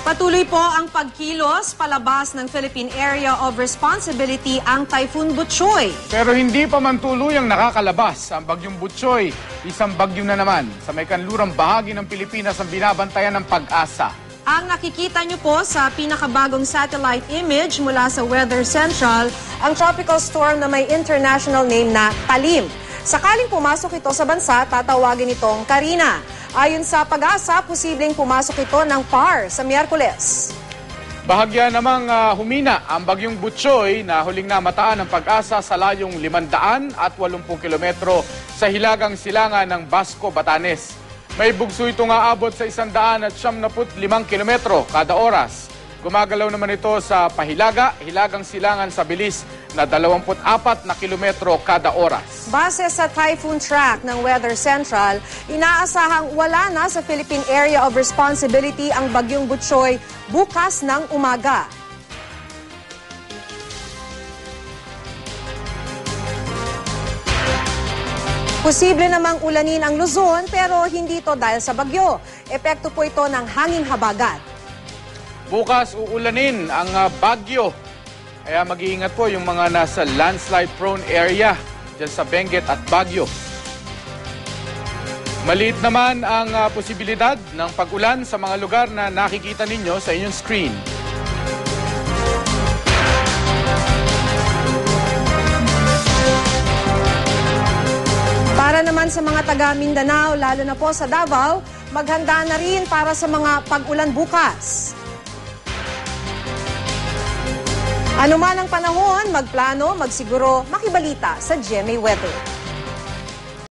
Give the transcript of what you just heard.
Patuloy po ang pagkilos palabas ng Philippine Area of Responsibility ang Typhoon Butchoy. Pero hindi pa man tuluyang nakakalabas ang bagyong Butchoy. Isang bagyo na naman sa may kanlurang bahagi ng Pilipinas ang binabantayan ng Pag-asa. Ang nakikita nyo po sa pinakabagong satellite image mula sa Weather Central, ang tropical storm na may international name na Talim. Sakaling pumasok ito sa bansa, tatawagin itong Karina. Ayon sa Pag-asa, posibleng pumasok ito ng PAR sa Miyerkules. Bahagya namang humina ang bagyong Butchoy na huling namataan ng Pag-asa sa layong 580 kilometro sa hilagang silangan ng Basco, Batanes. May bugso itong aabot sa 175 kilometro kada oras. Gumagalaw naman ito sa pahilaga, hilagang silangan sa bilis na 24 na kilometro kada oras. Base sa typhoon track ng Weather Central, inaasahang wala na sa Philippine Area of Responsibility ang bagyong Butchoy bukas ng umaga. Posible namang ulanin ang Luzon pero hindi ito dahil sa bagyo. Epekto po ito ng hanging habagat. Bukas uulanin ang bagyo. Kaya mag-iingat po yung mga nasa landslide prone area dyan sa Benguet at Baguio. Maliit naman ang posibilidad ng pag-ulan sa mga lugar na nakikita ninyo sa inyong screen. Para naman sa mga taga Mindanao, lalo na po sa Davao, maghanda na rin para sa mga pag-ulan bukas. Ano man ang panahon, magplano, magsiguro, makibalita sa GMA Weather.